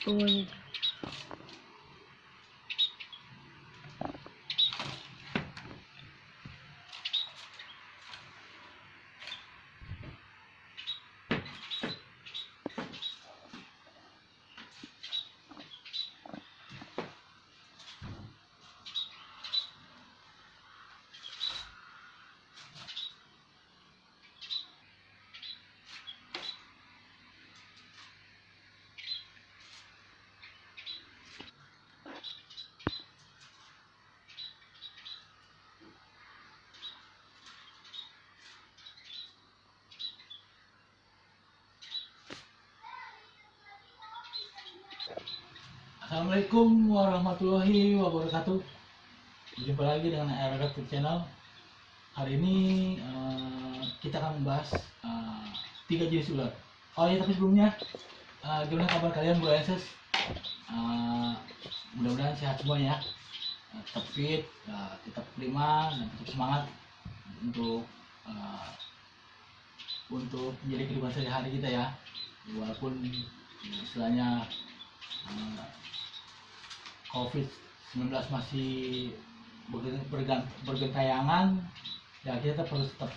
Tunggu aja. Assalamualaikum warahmatullahi wabarakatuh. Jumpa lagi dengan RRF Channel. Hari ini kita akan membahas 3 jenis ular. Oh ya, tapi sebelumnya gimana kabar kalian, Bro Enses? Mudah-mudahan sehat semua ya. Tetap fit, tetap prima, dan tetap semangat untuk menjadi kehidupan sehari-hari kita ya. Walaupun istilahnya COVID-19 masih bergentayangan, ya kita harus tetap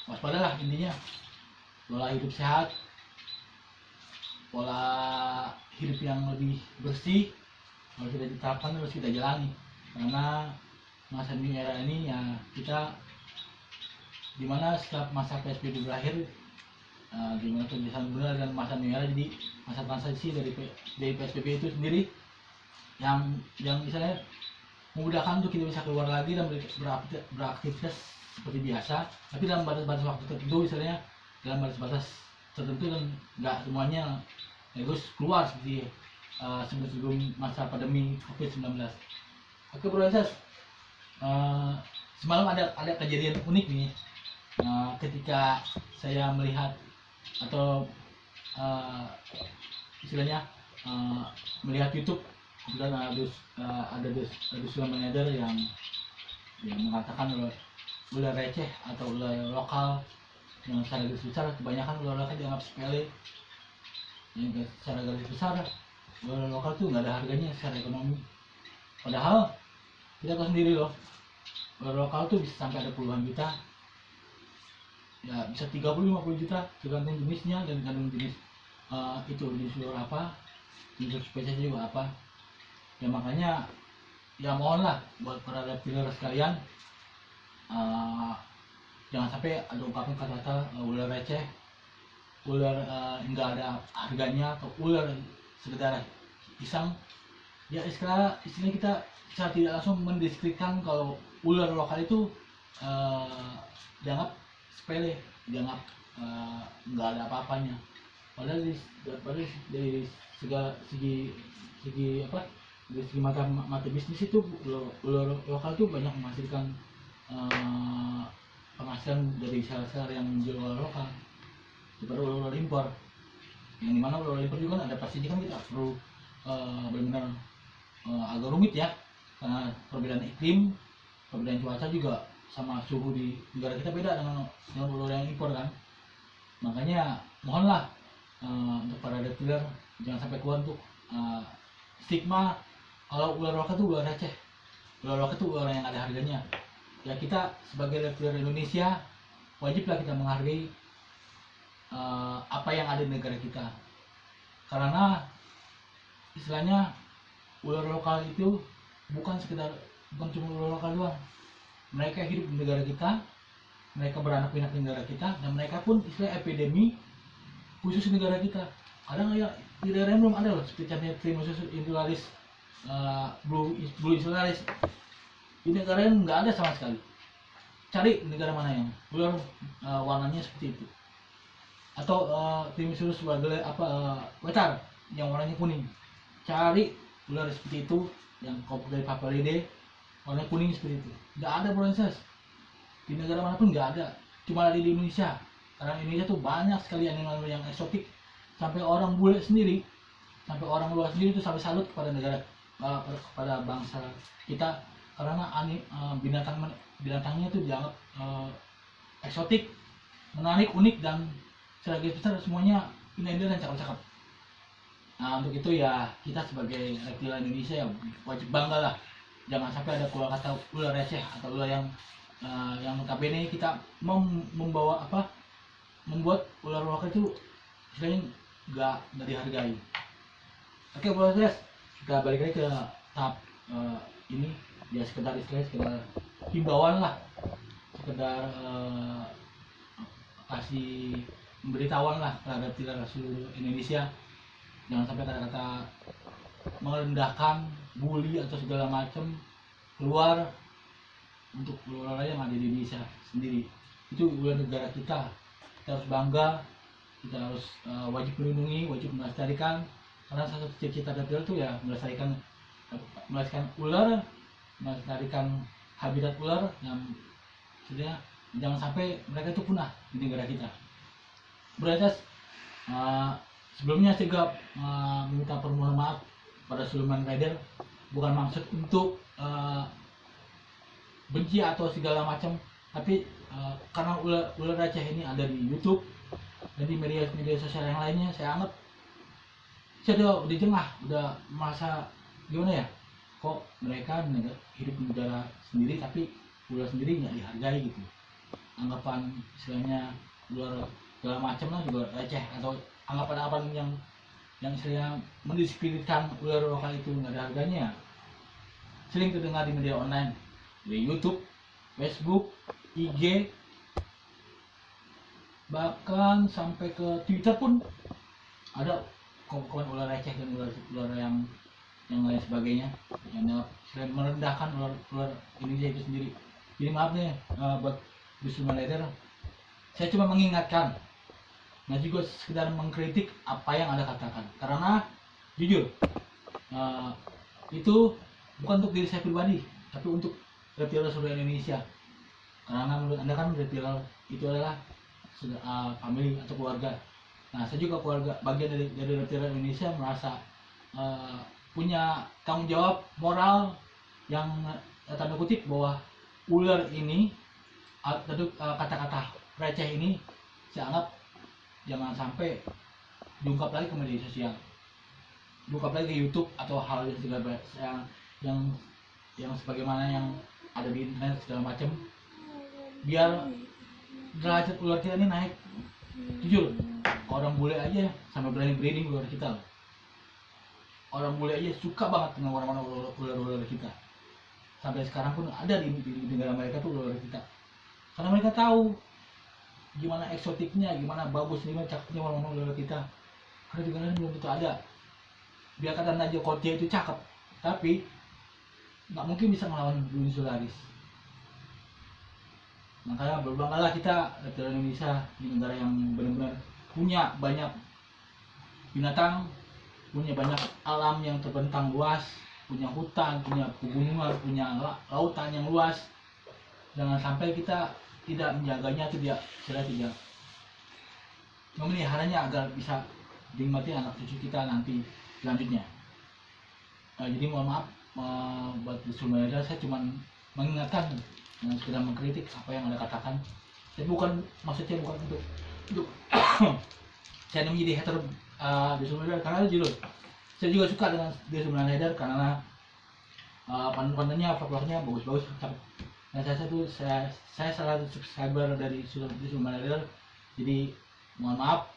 waspada lah. Intinya pola hidup sehat, pola hidup yang lebih bersih harus kita diterapkan, harus kita jalani. Karena masa new era ini ya, kita dimana setelah masa PSBB berakhir, gimana penjelasan benar dan masa new era, jadi masa transisi dari PSBB itu sendiri yang misalnya memudahkan untuk kita bisa keluar lagi dan beraktivitas seperti biasa, tapi dalam batas-batas waktu tertentu, misalnya dalam batas-batas tertentu, dan nggak semuanya harus keluar seperti sebelum masa pandemi COVID-19. Oke Bro Enses, semalam ada kejadian unik nih, ketika saya melihat atau istilahnya melihat YouTube. Kemudian ada dusun manajer yang mengatakan ular receh atau ular lokal yang secara garis besar, kebanyakan ular lokal dianggap sepele. Yang secara garis besar ular lokal tuh nggak ada harganya secara ekonomi. Padahal kita tahu sendiri loh, ular lokal tuh bisa sampai ada puluhan juta, ya bisa 30-50 juta tergantung jenisnya dan tergantung jenis jenis ular apa, jenis spesies juga apa. Ya makanya ya mohonlah buat para reptiler sekalian, jangan sampai ada ungkapan kata-kata ular receh, ular nggak ada harganya, atau ular sekedar pisang. Ya istilahnya kita secara tidak langsung mendeskripsikan kalau ular lokal itu dianggap sepele, dianggap nggak ada apa-apanya. Padahal dari segala segi apa, dari segi mata bisnis itu ular lokal tuh banyak menghasilkan penghasilan dari seller yang menjual ular lokal daripada ular impor. Yang dimana ular impor juga kan ada pastinya, kan kita perlu benar-benar agak rumit ya, karena perbedaan iklim, perbedaan cuaca juga, sama suhu di negara kita beda dengan ular yang impor kan. Makanya mohonlah untuk para reptiler jangan sampai keluar untuk stigma kalau ular lokal itu ular receh, ular lokal itu ular yang ada harganya. Ya kita sebagai reptiler Indonesia wajiblah kita menghargai apa yang ada di negara kita, karena istilahnya ular lokal itu bukan cuma ular lokal doang. Mereka hidup di negara kita, mereka beranak pinak di negara kita, dan mereka pun istilah epidemi khusus di negara kita. Ada nggak ya, di daerah yang belum ada loh, seperti contohnya Primus insularis, Blue insularis. Di negara yang nggak ada sama sekali. Cari negara mana yang ular warnanya seperti itu, atau Primus wetar yang warnanya kuning. Cari ular seperti itu yang komplit dari Papalidae warna kuning seperti itu. Nggak ada proses di negara manapun, nggak ada, cuma ada di Indonesia. Karena Indonesia tuh banyak sekali animal yang eksotik, sampai orang bule sendiri, sampai orang luar sendiri tuh sampai salut kepada negara, kepada bangsa kita, karena binatangnya tuh dianggap eksotik, menarik, unik, dan secara besar semuanya indah dan cakep-cakep. Nah untuk itu ya kita sebagai reptilian Indonesia ya wajib bangga lah, jangan sampai ada keluar kata ular receh atau ular yang notabene kita membawa apa, membuat ular lokal itu istilahnya nggak dihargai. Oke proses kita balik lagi ke tahap ini ya, sekedar istilahnya sekedar himbauan lah, sekedar kasih pemberitahuan lah terhadap seluruh Indonesia, jangan sampai kata-kata merendahkan, bully atau segala macam keluar untuk ular yang ada di Indonesia sendiri. Itu ular negara kita harus bangga, kita harus wajib melindungi, wajib melestarikan, karena salah satu cita-cita reptil itu ya melestarikan ular, melestarikan habitat ular yang sebenarnya jangan sampai mereka itu punah di negara kita. Berarti sebelumnya saya juga meminta permohonan maaf pada Sulaiman Rider, bukan maksud untuk benci atau segala macam, tapi karena ular receh ini ada di YouTube dan di media sosial yang lainnya, saya anggap saya udah jengah, udah merasa gimana ya, kok mereka hidup di negara sendiri tapi ular sendiri nggak dihargai gitu. Anggapan istilahnya ular segala macam lah juga receh, atau anggapan yang istilahnya mendiskreditkan ular lokal itu nggak ada harganya, sering terdengar di media online, di YouTube, Facebook, IG, bahkan sampai ke Twitter pun ada komen ular receh dan ular yang lain sebagainya, yang selain merendahkan ular Indonesia itu sendiri. Jadi maaf nih buat Sulaiman Rider, saya cuma mengingatkan, nah juga sekedar mengkritik apa yang Anda katakan, karena jujur itu bukan untuk diri saya pribadi, tapi untuk reptil seluruh Indonesia. Karena menurut Anda kan reptil itu adalah family atau keluarga. Nah saya juga keluarga, bagian dari reptil Indonesia, merasa punya tanggung jawab moral yang tanda kutip bahwa ular ini kata-kata receh ini saya anggap jangan sampai diungkap lagi ke media sosial, diungkap lagi ke YouTube atau hal yang sebagaimana yang ada di internet segala macam, biar derajat ular kita ini naik. Jujur, orang bule aja sampai berani breeding ular kita loh. Orang bule aja suka banget dengan warna-warna ular kita. Sampai sekarang pun ada di negara mereka tuh ular kita, karena mereka tahu gimana eksotiknya, gimana bagusnya, gimana cakepnya warna ular kita. Karena di negara belum tentu ada. Biar kata Najwa Kotia itu cakep, tapi nggak mungkin bisa melawan Bruni Solaris. Makanya berbanggalah kita reptil Indonesia di negara yang benar-benar punya banyak binatang, punya banyak alam yang terbentang luas, punya hutan, punya pegunungan, punya lautan yang luas. Jangan sampai kita tidak menjaganya, tidak memeliharanya agar bisa dinikmati anak cucu kita nanti selanjutnya. Jadi mohon maaf buat Sulaiman Rider, saya cuma mengingatkan dan sekedar mengkritik apa yang Anda katakan. Saya maksudnya bukan untuk saya menjadi hater di Sulaiman Rider, karena jujur saya juga suka dengan di Sulaiman Rider karena konten-kontennya, vlog-vlognya bagus-bagus. Dan saya salah satu subscriber dari Sulaiman Rider, jadi mohon maaf,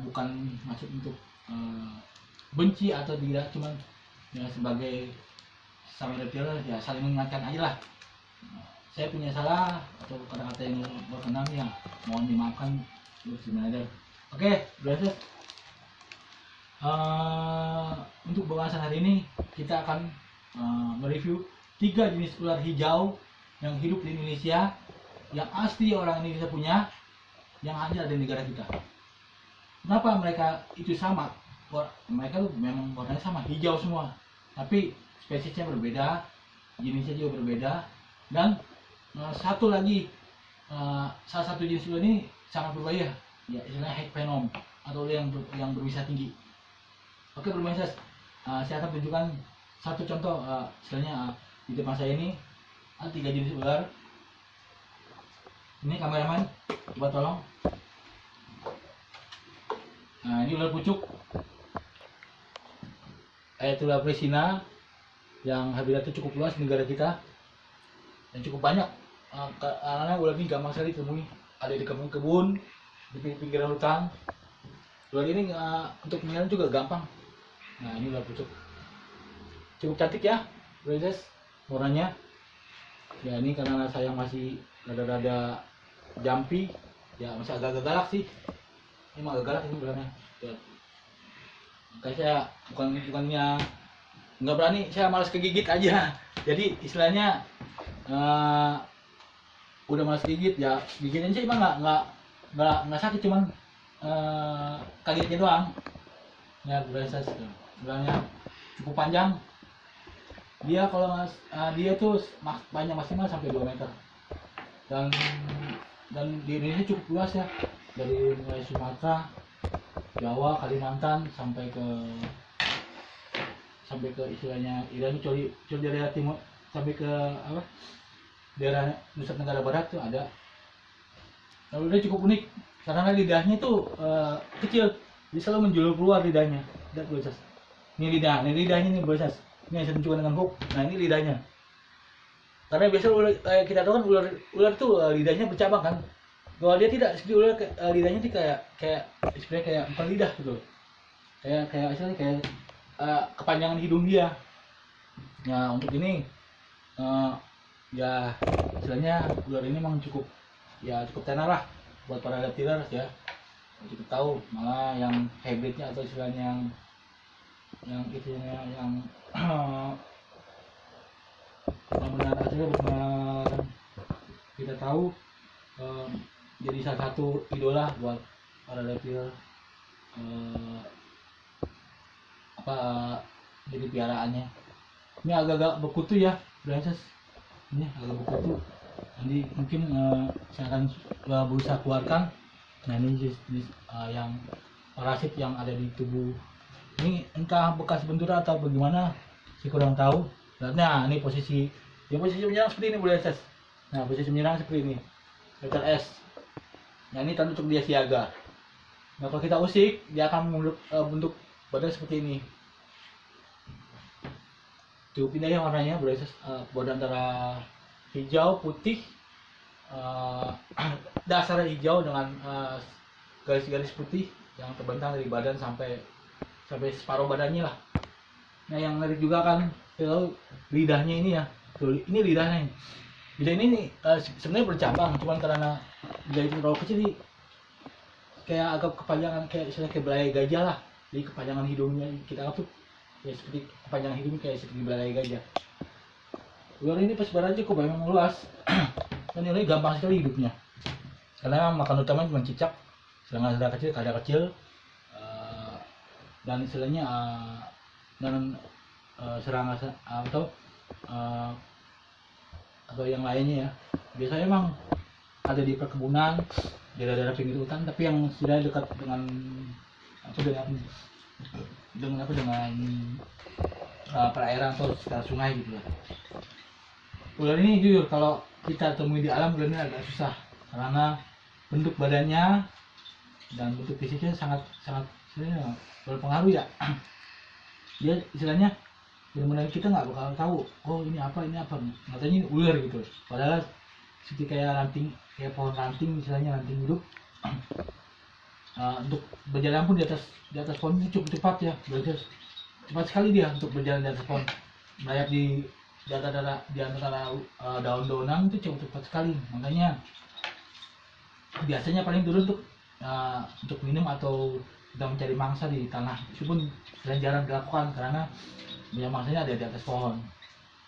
bukan maksud untuk benci atau tidak, cuman ya sebagai sama reptil ya saling mengingatkan aja lah. Saya punya salah atau kata-kata yang berkenan ya mohon dimaafkan Sulaiman Rider. Oke, berarti untuk pembahasan hari ini kita akan mereview 3 jenis ular hijau yang hidup di Indonesia, yang asli orang Indonesia punya, yang hanya ada di negara kita. Kenapa mereka itu sama? Mereka tuh memang warnanya sama, hijau semua, tapi spesiesnya berbeda, jenisnya juga berbeda. Dan satu lagi, salah satu jenis ular ini sangat berbahaya, ya istilahnya high venom atau yang berbisa tinggi. Oke pemirsa, saya akan tunjukkan satu contoh, istilahnya di depan saya ini ada 3 jenis ular. Ini kameraman, coba tolong. Nah ini ular pucuk. Aetula priscina yang habitatnya cukup luas di negara kita dan cukup banyak. Karena ular ini gampang sekali ditemui, ada di kebun-kebun, di pinggiran hutan. Ular ini untuk penyiaran juga gampang. Nah, ini ular pucuk cukup cantik ya, Princess, warnanya. Ya ini karena saya masih rada-rada jumpy, ya masih agak galak sih. Ini mah agak galak ini ularnya. Ya. Makanya saya bukannya nggak berani, saya malas kegigit aja. Jadi istilahnya udah malas gigit ya, gigitnya sih emang nggak sakit, cuman kagetnya doang. Ya Princess, ularnya cukup panjang. Dia kalau dia tuh panjang maksimal sampai 2 meter. Dan di Indonesia cukup luas ya, dari mulai Sumatera, Jawa, Kalimantan sampai ke istilahnya Irian, kecuali daerah timur sampai ke apa daerah Nusa Tenggara Barat tuh ada. Lalu dia cukup unik karena lidahnya tuh kecil, dia selalu menjulur keluar lidahnya. Lihat Princess, ini lidahnya nih Princess. Ini saya mencoba dengan hook. Nah ini lidahnya. Karena biasa kita tahu kan ular tuh lidahnya bercabang kan. Kalau dia tidak, ular lidahnya tuh kayak bukan lidah gitu. Kayak kepanjangan hidung dia. Nah untuk ini ya istilahnya ular ini memang cukup tenar lah buat para reptiler ya. Cukup tahu, malah yang hybridnya atau istilahnya yang benar hasilnya benar kita tahu, jadi salah satu idola buat para reptil jadi piaraannya. Ini agak-agak berkutu ya Princess, ini agak berkutu, jadi mungkin saya akan berusaha keluarkan. Nah ini yang parasit yang ada di tubuh ini, entah bekas benturan atau bagaimana, saya kurang tahu. Nah ini posisi menyerang seperti ini Princess. Nah posisi menyerang seperti ini, letter S. Nah ini tanda untuk dia siaga. Nah kalau kita usik, dia akan bentuk badan seperti ini. Cukup indah ya warnanya Princess, badan antara hijau putih, dasarnya hijau dengan garis-garis putih yang terbentang dari badan sampai separuh badannya lah. Nah yang menarik juga kan, kalau lidahnya ini ya, ini lidahnya. Lidah ini nih sebenarnya bercabang, cuman karena lidah itu terlalu kecil, kayak agak kepanjangan, kayak istilahnya kayak belalai gajah lah. Jadi kepanjangan hidungnya kita tuh ya seperti kepanjangan hidungnya kayak seperti belalai gajah. Ular ini persebarannya cukup memang luas dan ini gampang sekali hidupnya. Karena makan utamanya cuma cicak, sedangkan kada kecil, dan istilahnya serangga atau yang lainnya ya. Biasanya memang ada di perkebunan, daerah-daerah pinggir hutan, tapi yang sudah dekat dengan perairan atau sekitar sungai gitu ya. Ular ini jujur kalau kita temui di alam, ular ini agak susah karena bentuk badannya dan bentuk fisiknya sangat berpengaruh ya. Dia istilahnya benar-benar kita nggak bakal tahu, oh ini apa, katanya ini ular gitu. Padahal seperti kayak pohon ranting, istilahnya ranting hidup. Untuk berjalan pun di atas pohon itu cukup cepat ya, cepat sekali dia untuk berjalan di atas pohon. Merayap di antara daun-daunan itu cukup cepat sekali. Makanya biasanya paling turun untuk minum atau kita mencari mangsa di tanah, meskipun jarang dilakukan karena banyak mangsanya ada di atas pohon.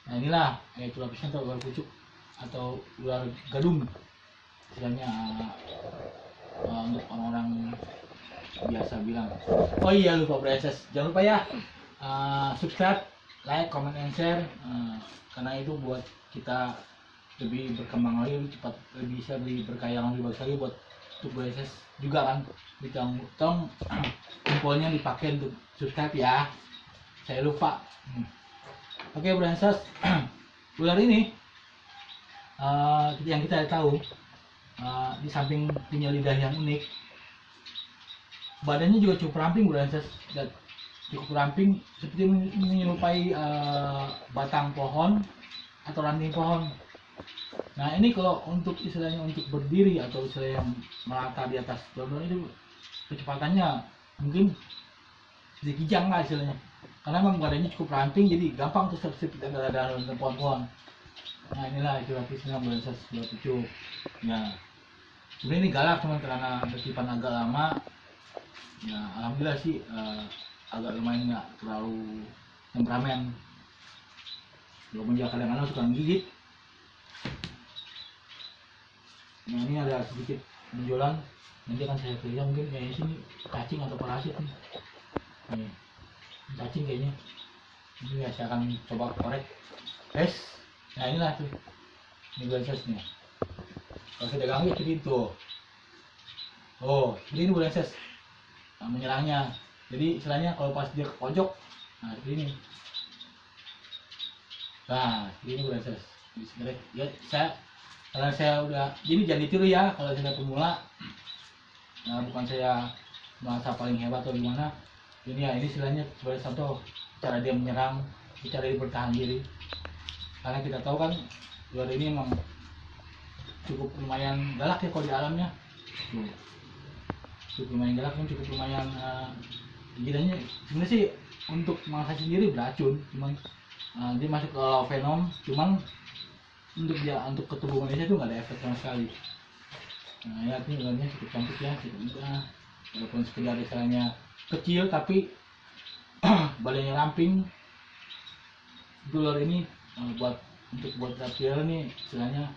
Nah inilah yaitu lapisnya atau ular pucuk atau ular gadung, istilahnya untuk orang-orang biasa bilang. Oh iya lupa Princess, jangan lupa ya subscribe, like, comment, and share, karena itu buat kita lebih berkembang lagi, lebih cepat, lebih bisa berkaya lebih bagus lagi buat untuk Princess juga kan. Tolong jempolnya dipakai untuk subscribe ya, saya lupa. Oke Princess, ular ini yang kita tahu, di samping punya lidah yang unik, badannya juga cukup ramping Princess. Dan cukup ramping seperti menyerupai batang pohon atau ranting pohon. Nah ini kalau untuk istilahnya untuk berdiri atau istilah yang merata di atas daun itu kecepatannya mungkin sedikit kijang lah istilahnya, karena memang badannya cukup ramping jadi gampang tuh seperti ada daun dan pohon-pohon. Nah inilah itu istilah Bolenses buah pucuk. Nah sebenarnya ini galak cuman karena bertipan agak lama. Ya alhamdulillah sih agak lumayan nggak terlalu temperamen. Walaupun dia kadang-kadang suka gigit. Nah ini ada sedikit benjolan, nanti akan saya periksa mungkin kayaknya sini cacing atau parasit nih. Nih, cacing kayaknya. Ini ya saya akan coba korek. Nah inilah tuh, ini Bolenses nih. Kalau kita ganggu seperti itu. Oh, seperti ini Bolenses. Nah, menyerangnya. Jadi istilahnya kalau pas dia ke pojok, nah seperti ini. Nah, ini Bolenses. Ya, karena saya udah, jadi jangan ditiru ya kalau saya pemula. Nah, bukan saya merasa paling hebat atau gimana. Ini ya, ini istilahnya sebagai contoh cara dia menyerang, cara dia bertahan diri. Karena kita tahu kan ular ini memang cukup lumayan galak ya kalau di alamnya. Cukup lumayan galak pun cukup lumayan gigitannya sebenarnya sih untuk mangsa sendiri beracun, cuman dia masuk ke venom, cuman untuk ke tubuh manusia itu nggak ada efek sama sekali. Nah ya ini ularnya cukup cantik ya, cukup mudah, walaupun sekedar istilahnya kecil tapi badannya ramping. Itu ular ini buat raptor nih istilahnya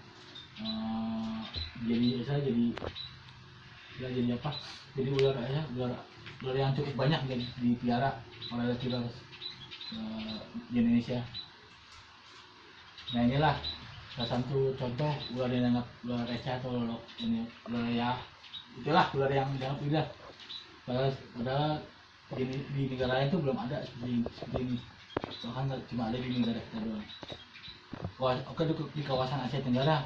jadi apa? Jadi ular ya, ular yang cukup banyak jadi dipelihara oleh raptor di Indonesia. Nah inilah salah satu contoh ular yang dianggap ular receh atau ular ya itulah ular yang dianggap tidak. Padahal di negara lain itu belum ada seperti ini. Bahkan cuma ada di negara kita doang. Oke di kawasan Asia Tenggara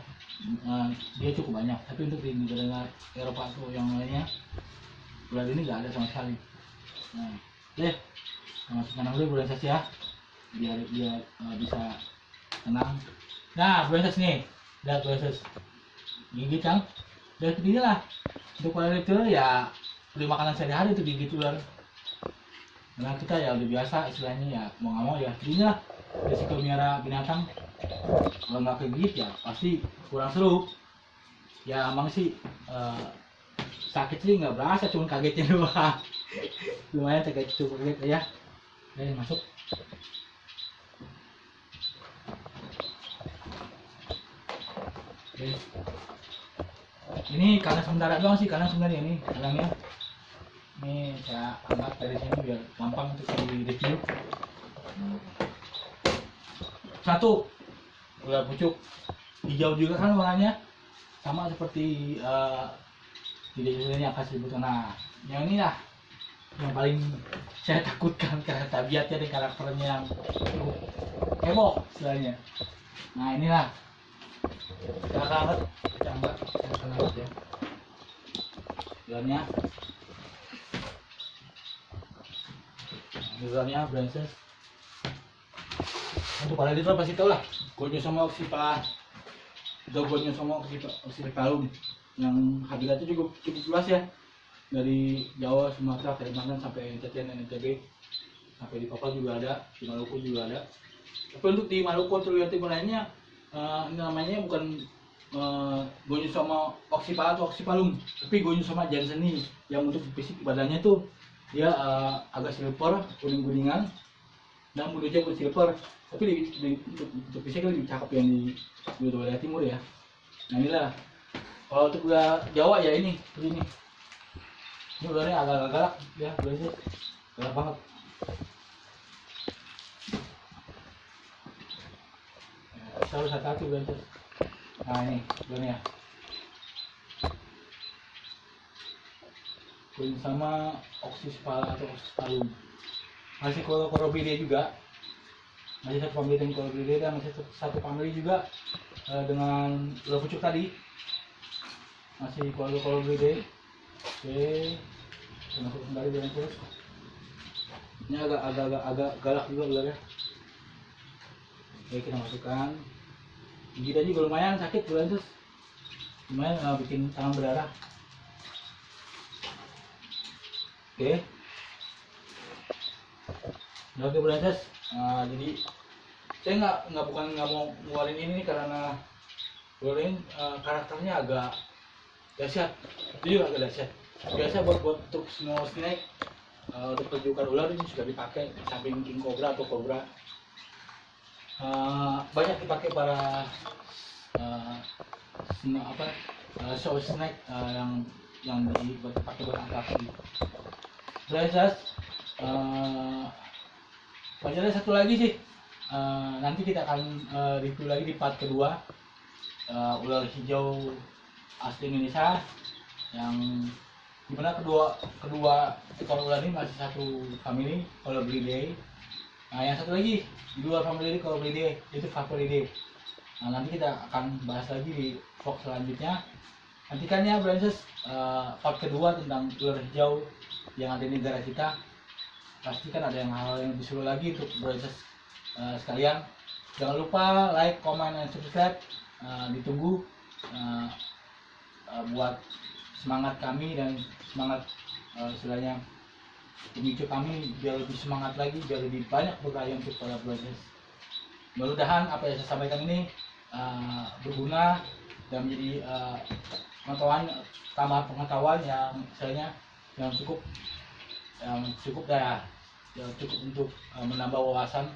dia cukup banyak, tapi untuk di negara Eropa atau yang lainnya ular ini nggak ada sama sekali. Nah, masuk kandang dulu Bolenses ya, biar dia bisa tenang. Nah, Bolenses nih, lihat Bolenses gigit kan? Dan seperti inilah untuk ular itu ya beli makanan sehari-hari itu gigit ular. Karena kita ya udah biasa istilahnya ya mau nggak mau ya, jadinya risiko melihara binatang kalau nggak kegigit ya pasti kurang seru. Ya emang sih sakit sih nggak berasa, cuma kagetnya doang. Lumayan cukup kaget ya. Masuk. Oke. Ini kandang sementara doang sih, kandang sebenarnya ini kandangnya. Ini saya angkat dari sini biar gampang untuk di review. Satu, ular pucuk hijau juga kan warnanya sama seperti tidak istilahnya apa sebutkan. Nah, yang ini lah yang paling saya takutkan karena tabiatnya dan karakternya yang heboh istilahnya. Nah inilah kita angkat ya ularnya. Ularnya Bolenses. Untuk para editor pasti tahu lah Gonius sama oxypalum yang habitatnya cukup luas ya, dari Jawa, Sumatera, Kalimantan sampai NTT dan NTB, sampai di Papua juga ada, di Maluku juga ada. Tapi untuk di Maluku atau Luar Timur lainnya namanya bukan Gonius sama oxypalum, tapi Gonius sama janseni yang untuk fisik badannya tuh dia agak silver, kuning-kuningan dan mulutnya pun silver. Tapi untuk fisiknya lebih cakep yang di wilayah timur ya. Nah inilah kalau untuk wilayah Jawa ya ini seperti ini. Ini ularnya agak galak ya, Bolenses galak banget. Satu satu Bolenses. Nah ini ularnya. Kuning sama oxyspala atau oxyspalum. Masih Corobidae juga. Masih satu famili dengan Corobidae dan masih satu famili juga dengan ular pucuk tadi. Masih Corobidae. Oke. Masuk kembali Bolenses. Ini agak galak juga ularnya. Oke, kita masukkan. Gigit aja juga lumayan sakit Bro, lumayan bikin tangan berdarah. Oke. Oke Bro, jadi saya nggak mau ngeluarin ini nih karena ngeluarin karakternya agak dahsyat, itu juga agak dahsyat. Biasa buat untuk small snake, untuk perjukan ular ini sudah dipakai samping king cobra atau cobra. Banyak dipakai para show snake yang dipakai buat atraksi. Terus ada satu lagi sih, nanti kita akan review lagi di part kedua, ular hijau asli Indonesia, yang dimana kedua ekor ular ini masih satu family, Colubridae. Nah, yang satu lagi di luar family Colubridae itu Favoridae. Nah, nanti kita akan bahas lagi di vlog selanjutnya. Nantikan ya Branches, part kedua tentang ular hijau yang ada di negara kita. Pastikan ada hal yang lebih seru lagi untuk Branches sekalian. Jangan lupa like, comment, dan subscribe. Ditunggu buat semangat kami dan semangat istilahnya memicu kami biar lebih semangat lagi, biar lebih banyak berkarya untuk para Branches. Mudah-mudahan apa yang saya sampaikan ini berguna dan menjadi tambahan pengetahuan yang misalnya yang cukup untuk menambah wawasan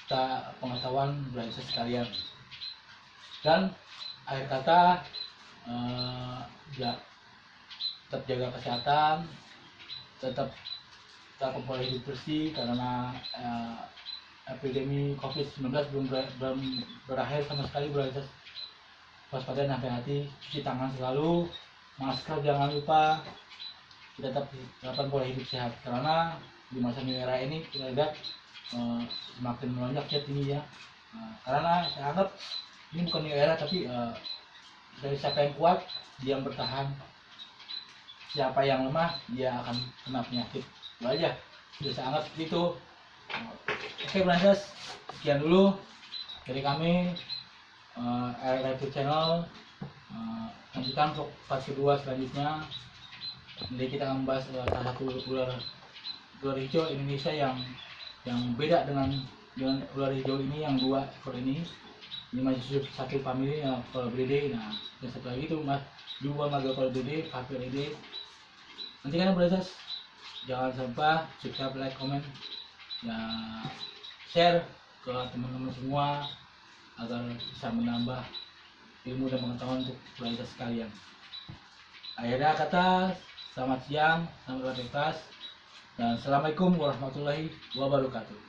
serta pengetahuan Branches sekalian. Dan akhir kata, tetap jaga kesehatan, tetap pola hidup bersih karena epidemi COVID-19 belum berakhir sama sekali Branches. Waspada dan hati-hati, cuci tangan selalu, masker jangan lupa, kita tetap terapkan pola hidup sehat karena di masa new era ini kita lihat semakin melonjak ya tinggi ya. Karena saya anggap ini bukan new era tapi dari siapa yang kuat dia yang bertahan, siapa yang lemah dia akan kena penyakit. Itu aja, sudah saya anggap seperti itu. Oke Branches, sekian dulu dari kami RRF Channel. Lanjutkan untuk part kedua selanjutnya. Nanti kita akan membahas salah satu ular hijau Indonesia yang beda dengan ular hijau ini, yang dua ekor ini masih satu family yang Colubridae. Nah, dan satu lagi itu dua marga Colubridae, Favoridae. Nanti kan Branches, jangan sampai subscribe, like, comment, ya share ke teman-teman semua agar bisa menambah ilmu dan pengetahuan untuk Branches sekalian. Akhirnya kata, selamat siang, selamat beraktivitas, dan assalamualaikum warahmatullahi wabarakatuh.